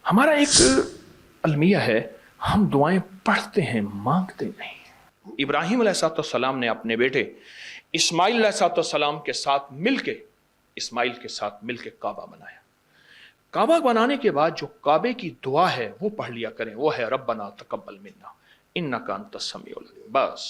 ہمارا ایک المیہ ہے، ہم دعائیں پڑھتے ہیں مانگتے نہیں۔ ابراہیم علیہ السلام نے اپنے بیٹے اسماعیل علیہ السلام کے ساتھ مل کے کعبہ بنایا۔ کعبہ بنانے کے بعد جو کعبے کی دعا ہے وہ پڑھ لیا کریں، وہ ہے ربنا تقبل منا انک انت السمیع العلیم۔ بس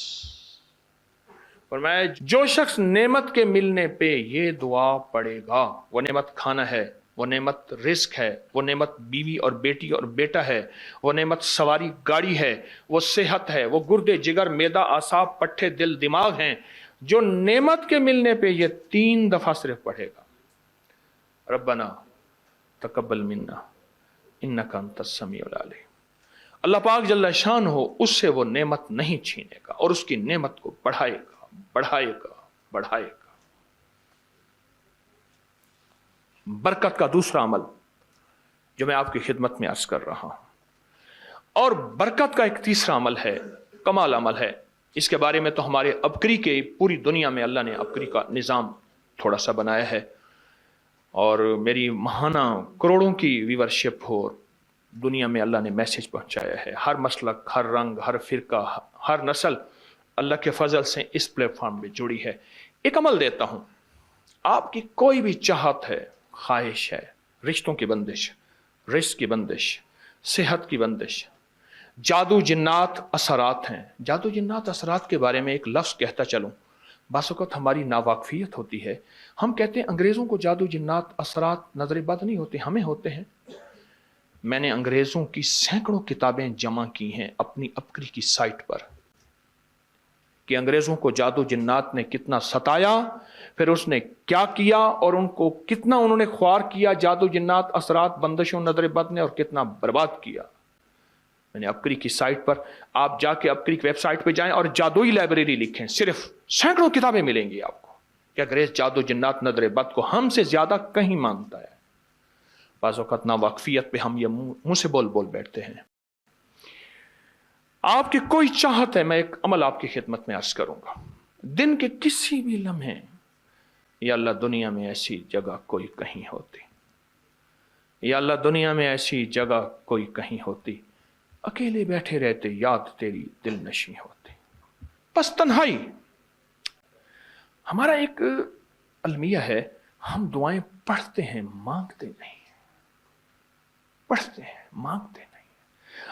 فرمایا جو شخص نعمت کے ملنے پہ یہ دعا پڑھے گا، وہ نعمت کھانا ہے، وہ نعمت رزق ہے، وہ نعمت بیوی اور بیٹی اور بیٹا ہے، وہ نعمت سواری گاڑی ہے، وہ صحت ہے، وہ گردے جگر معدہ اعصاب پٹھے دل دماغ ہیں، جو نعمت کے ملنے پہ یہ 3 دفعہ صرف پڑھے گا، ربنا تقبل منا انک انت السمیع العلیم، اللہ پاک جل شان ہو اس سے وہ نعمت نہیں چھینے گا اور اس کی نعمت کو بڑھائے گا۔ برکت کا دوسرا عمل جو میں آپ کی خدمت میں عرض کر رہا ہوں، اور برکت کا ایک تیسرا عمل ہے، کمال عمل ہے، اس کے بارے میں تو ہمارے عبقری کے پوری دنیا میں اللہ نے عبقری کا نظام تھوڑا سا بنایا ہے، اور میری ماہانہ کروڑوں کی ویورشپ ہو، دنیا میں اللہ نے میسج پہنچایا ہے، ہر مسلک، ہر رنگ، ہر فرقہ، ہر نسل اللہ کے فضل سے اس پلیٹ فارم پہ جڑی ہے۔ ایک عمل دیتا ہوں، آپ کی کوئی بھی چاہت ہے، خواہش ہے، رشتوں کی بندش، رزق کی بندش، صحت کی بندش، جادو جنات اثرات ہیں۔ جادو جنات اثرات کے بارے میں ایک لفظ کہتا چلوں، بعض اوقات ہماری ناواقفیت ہوتی ہے، ہم کہتے ہیں انگریزوں کو جادو جنات اثرات نظر بد نہیں ہوتے، ہمیں ہوتے ہیں۔ میں نے انگریزوں کی سینکڑوں کتابیں جمع کی ہیں اپنی عبقری کی سائٹ پر، کہ انگریزوں کو جادو جنات نے کتنا ستایا، پھر اس نے کیا کیا، اور ان کو کتنا انہوں نے خوار کیا جادو جنات اثرات بندشوں نظر بد نے، اور کتنا برباد کیا۔ میں نے عبقری کی سائٹ پر، آپ جا کے عبقری کی ویب سائٹ پہ جائیں اور جادوئی لائبریری لکھیں، صرف سینکڑوں کتابیں ملیں گی آپ کو کہ انگریز جادو جنات نظر بد کو ہم سے زیادہ کہیں مانتا ہے۔ بعض اوقات ناواقفیت پہ ہم یہ منہ سے بول بیٹھتے ہیں۔ آپ کی کوئی چاہت ہے، میں ایک عمل آپ کی خدمت میں عرض کروں گا، دن کے کسی بھی لمحے، یا اللہ دنیا میں ایسی جگہ کوئی کہیں ہوتی، یا اللہ دنیا میں ایسی جگہ کوئی کہیں ہوتی، اکیلے بیٹھے رہتے یاد تیری دل نشیں ہوتی، بس تنہائی۔ ہمارا ایک المیہ ہے، ہم دعائیں پڑھتے ہیں مانگتے نہیں، پڑھتے ہیں مانگتے نہیں۔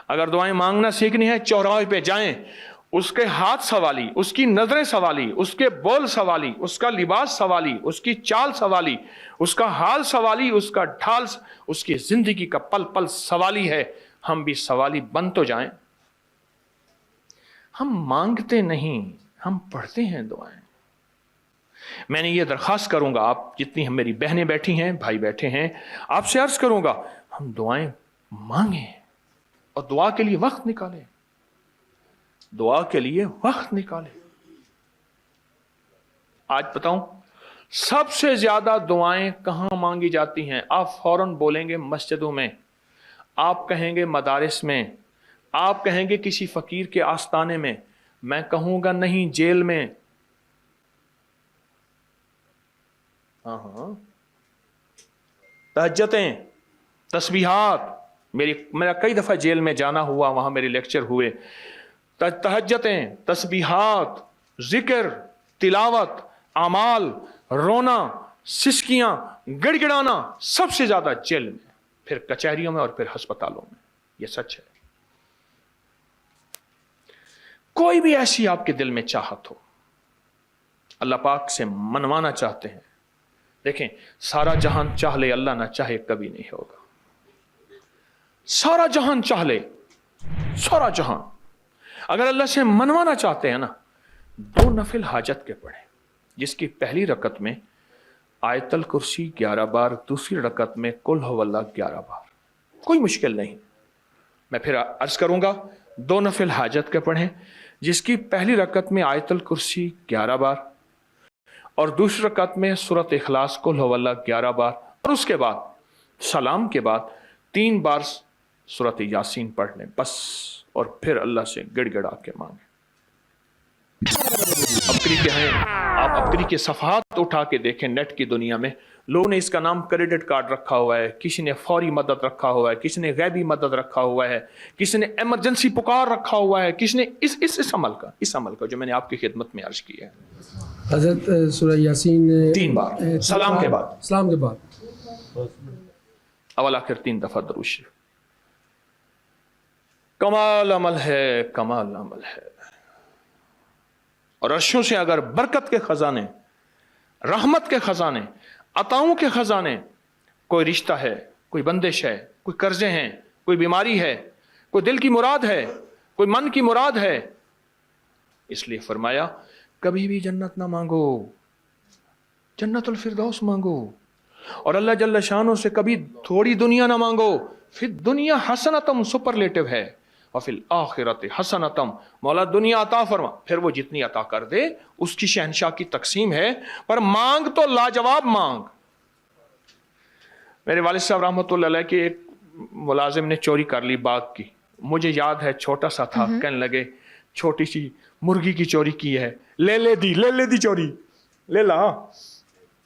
اگر دعائیں مانگنا سیکھنی ہے، چوراہے پہ جائیں، اس کے ہاتھ سوالی، اس کی نظریں سوالی، اس کے بول سوالی، اس کا لباس سوالی، اس کی چال سوالی، اس کا حال سوالی، اس کا ڈھال، اس کی زندگی کا پل پل سوالی ہے۔ ہم بھی سوالی بن تو جائیں۔ ہم مانگتے نہیں، ہم پڑھتے ہیں دعائیں۔ میں نے یہ درخواست کروں گا، آپ جتنی ہم میری بہنیں بیٹھی ہیں، بھائی بیٹھے ہیں، آپ سے عرض کروں گا، ہم دعائیں مانگیں اور دعا کے لیے وقت نکالیں، دعا کے لیے وقت نکالیں۔ آج بتاؤں سب سے زیادہ دعائیں کہاں مانگی جاتی ہیں؟ آپ فوراً بولیں گے مسجدوں میں، آپ کہیں گے مدارس میں، آپ کہیں گے کسی فقیر کے آستانے میں، میں کہوں گا نہیں جیل میں۔ ہاں تہجدیں، تسبیحات، میرا کئی دفعہ جیل میں جانا ہوا، وہاں میرے لیکچر ہوئے۔ تہجدیں، تسبیحات، ذکر، تلاوت، اعمال، رونا، سسکیاں، گڑ گڑانا، سب سے زیادہ جیل میں، پھر کچہریوں میں، اور پھر ہسپتالوں میں۔ یہ سچ ہے۔ کوئی بھی ایسی آپ کے دل میں چاہت ہو، اللہ پاک سے منوانا چاہتے ہیں، دیکھیں سارا جہان چاہ لے، اللہ نہ چاہے کبھی نہیں ہوگا۔ سارا جہان چاہ لے، سارا جہان، اگر اللہ سے منوانا چاہتے ہیں نا، 2 نفل حاجت کے پڑھیں، جس کی پہلی رکعت میں آیت الکرسی 11 بار، دوسری رکعت میں قل هو اللہ 11 بار، کوئی مشکل نہیں۔ میں پھر عرض کروں گا، 2 نفل حاجت کے پڑھیں، جس کی پہلی رکعت میں آیت الکرسی 11 بار، اور دوسری رکعت میں سورۃ اخلاص قل هو اللہ 11 بار، اور اس کے بعد سلام کے بعد 3 بار سورۃ یاسین پڑھ لیں بس، اور پھر اللہ سے گڑ گڑا کے مانگیں۔ عبقری کے ہیں، آپ عبقری کے صفحات اٹھا کے دیکھیں، نیٹ کی دنیا میں लोगों ने इसका नाम क्रेडिट कार्ड रखा हुआ है, किसी ने फौरी मदद रखा हुआ है, किसी ने गैबी मदद रखा हुआ है, किसी ने इमरजेंसी पुकार रखा हुआ है, किसी ने इस अमल का जो मैंने आपकी खिदमत में अर्ज किया है। हज़रत सूरह यासीन 3 बार सलाम के बाद अवल आखिर 3 दफा दरूद शरीफ। कमाल अमल है, कमाल अमल है। और अर्शों से अगर बरकत के खजाने, रहमत के खजाने, अताओं के खजाने, कोई रिश्ता है, कोई बंदिश है, कोई कर्जे हैं, कोई बीमारी है, कोई दिल की मुराद है, कोई मन की मुराद है, इसलिए फरमाया कभी भी जन्नत ना मांगो, जन्नतुल फिरदौस मांगो। और अल्लाह जल्ल शानो से कभी थोड़ी दुनिया ना मांगो, फिर दुनिया हसनतम सुपरलेटिव है, और फिर आखिरत हसनतम, मौला दुनिया अता फरमा, फिर वो जितनी अता कर दे उसकी शहनशाह की तकसीम है, पर मांग तो लाजवाब मांग। मेरे वालिद साहब रहमतुल्लाह अलैह के एक मुलाजिम ने चोरी कर ली बाग की, मुझे याद है छोटा सा था, कहने लगे छोटी सी मुर्गी की चोरी की है, ले ले दी चोरी, ले ला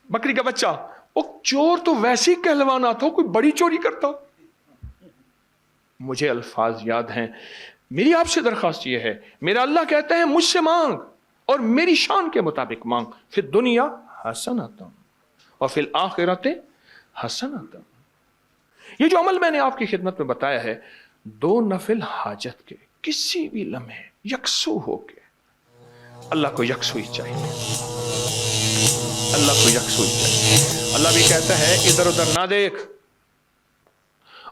बकरी का बच्चा। वो चोर तो वैसे ही कहलवाना था, कोई बड़ी चोरी करता। मुझे अल्फाज याद हैं। मेरी आपसे दरखास्त यह है, मेरा अल्लाह कहता है मुझसे मांग और मेरी शान के मुताबिक मांग, फिर दुनिया हसनतम और फिर आखिरत हसनतम। ये जो अमल मैंने आपकी खिदमत में बताया है, 2 नफिल हाजत के किसी भी लम्हे यकसू होके, अल्लाह को यकसुई चाहिए, अल्लाह को यकसुई चाहिए। अल्लाह भी कहता है इधर उधर ना देख।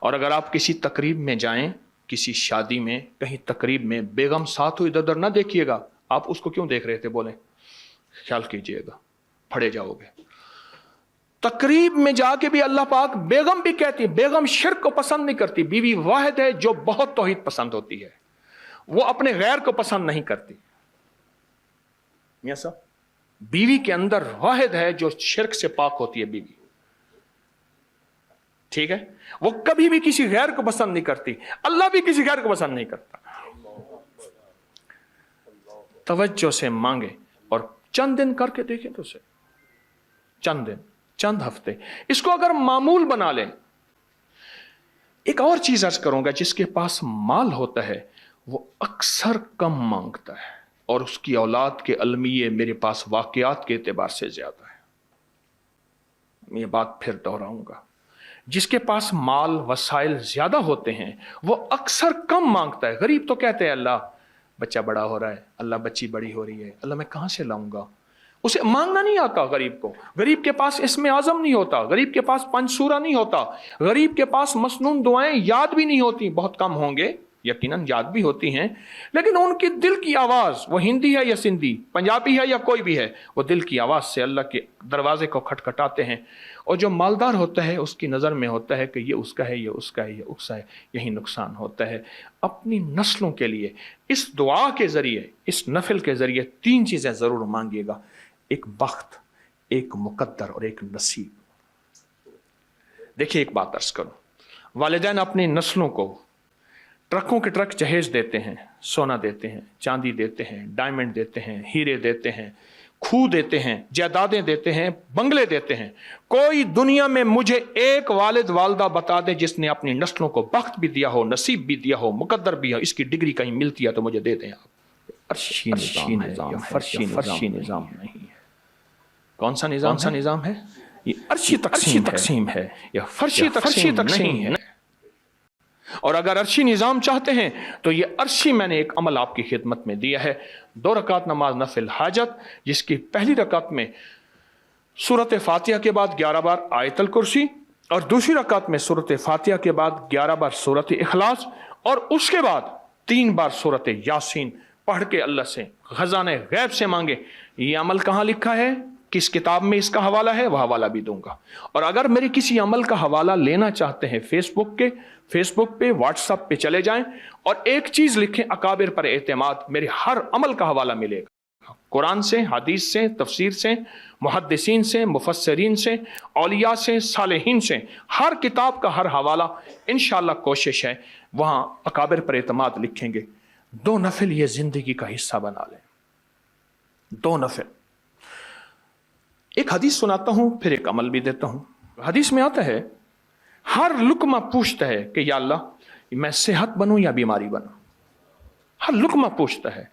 और अगर आप किसी तकरीब में जाएं, किसी शादी में, कहीं तकरीब में बेगम साथ हो, इधर उधर ना देखिएगा। आप उसको क्यों देख रहे थे, बोले ख्याल कीजिएगा, फड़े जाओगे। तकरीब में जाके भी अल्लाह पाक, बेगम भी कहती है, बेगम शिर्क को पसंद नहीं करती, बीवी वाहिद है जो बहुत तौहीद पसंद होती है, वो अपने गैर को पसंद नहीं करती। मियां साहब, बीवी के अंदर वाहिद है जो शिर्क से पाक होती है बीवी, ठीक है, वो कभी भी किसी गैर को पसंद नहीं करती, अल्लाह भी किसी गैर को पसंद नहीं करता। तवज्जो से मांगे और चंद दिन करके देखें तो से, चंद दिन, चंद हफ्ते, इसको अगर मामूल बना लें। एक और चीज अर्ज करूंगा, जिसके पास माल होता है वो अक्सर कम मांगता है और उसकी औलाद के अलमिये मेरे पास वाकयात के एतबार से ज्यादा है। मैं ये बात फिर दोहराऊंगा, जिसके पास माल वसाइल ज्यादा होते हैं वो अक्सर कम मांगता है। गरीब तो कहते हैं अल्लाह बच्चा बड़ा हो रहा है, अल्लाह बच्ची बड़ी हो रही है, अल्लाह मैं कहां से लाऊंगा। उसे मांगना नहीं आता गरीब को। गरीब के पास इसमें आजम नहीं होता, गरीब के पास पंचसूरा नहीं होता, गरीब के पास मसनून दुआएं याद भी नहीं होती, बहुत कम होंगे, यकीनन याद भी होती हैं, लेकिन उनकी दिल की आवाज़, वो हिंदी है या सिंधी, पंजाबी है या कोई भी है, वो दिल की आवाज़ से अल्लाह के दरवाजे को खटखटाते हैं। और जो मालदार होता है उसकी नज़र में होता है कि ये उसका है, ये उसका है, ये उसका है, यही नुकसान होता है। अपनी नस्लों के लिए इस दुआ के ज़रिए, इस नफिल के ज़रिए 3 चीज़ें ज़रूर मांगिएगा, एक बख्त, एक मुकद्दर और एक नसीब। देखिए एक बात अर्ज करूं, वालिदैन अपनी नस्लों को ट्रकों के ट्रक जहेज देते हैं, सोना देते हैं, चांदी देते हैं, डायमंड देते हैं, हीरे देते हैं, खूह देते हैं, जायदादें देते हैं, बंगले देते हैं। कोई दुनिया में मुझे एक वालिद वालदा बता दे जिसने अपनी नस्लों को बख्त भी दिया हो, नसीब भी दिया हो, मुकद्दर भी हो, इसकी डिग्री कहीं मिलती है तो मुझे दे दें आप। अर्शी निजाम, फर्शी निजाम नहीं है। कौन सा निजाम है? ये अर्शी तकसीम है या फर्शी तकसीम है। और अगर अर्शी निजाम चाहते हैं तो ये अर्शी मैंने एक अमल आपकी खिदमत में दिया है। 2 रकात नमाज नफिल हाजत, जिसकी पहली रकात में सूरत फातिहा के बाद 11 बार आयतल कुर्सी और दूसरी रकात में सूरत फातिहा के बाद 11 बार सूरत इखलास और उसके बाद 3 बार सूरत यासीन पढ़ के अल्लाह से खजाने गैब से मांगे। ये अमल कहाँ लिखा है, किस किताब में इसका हवाला है, वह हवाला भी दूंगा। और अगर मेरे किसी अमल का हवाला लेना चाहते हैं, फेसबुक पे व्हाट्सएप पे चले जाएं और एक चीज लिखें, अकाबिर पर एतमाद, मेरे हर अमल का हवाला मिलेगा। कुरान से, हदीस से, तफसीर से, मुहद्दिसीन से, मुफस्सरीन से, औलिया से, सालेहीन से, हर किताब का हर हवाला इंशाअल्लाह कोशिश है वहां अकाबिर पर एतमाद लिखेंगे। 2 नफिल ये जिंदगी का हिस्सा बना लें, 2 नफिल। ایک حدیث سناتا ہوں پھر ایک عمل بھی دیتا ہوں. حدیث میں آتا ہے ہر لقمہ پوچھتا ہے کہ یا اللہ میں صحت بنوں یا بیماری بنوں. ہر لقمہ پوچھتا ہے.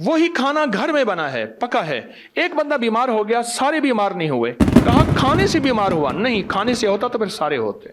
وہی کھانا گھر میں بنا ہے, پکا ہے, ایک بندہ بیمار ہو گیا, سارے بیمار نہیں ہوئے. کہا کھانے سے بیمار ہوا, نہیں, کھانے سے ہوتا تو پھر سارے ہوتے.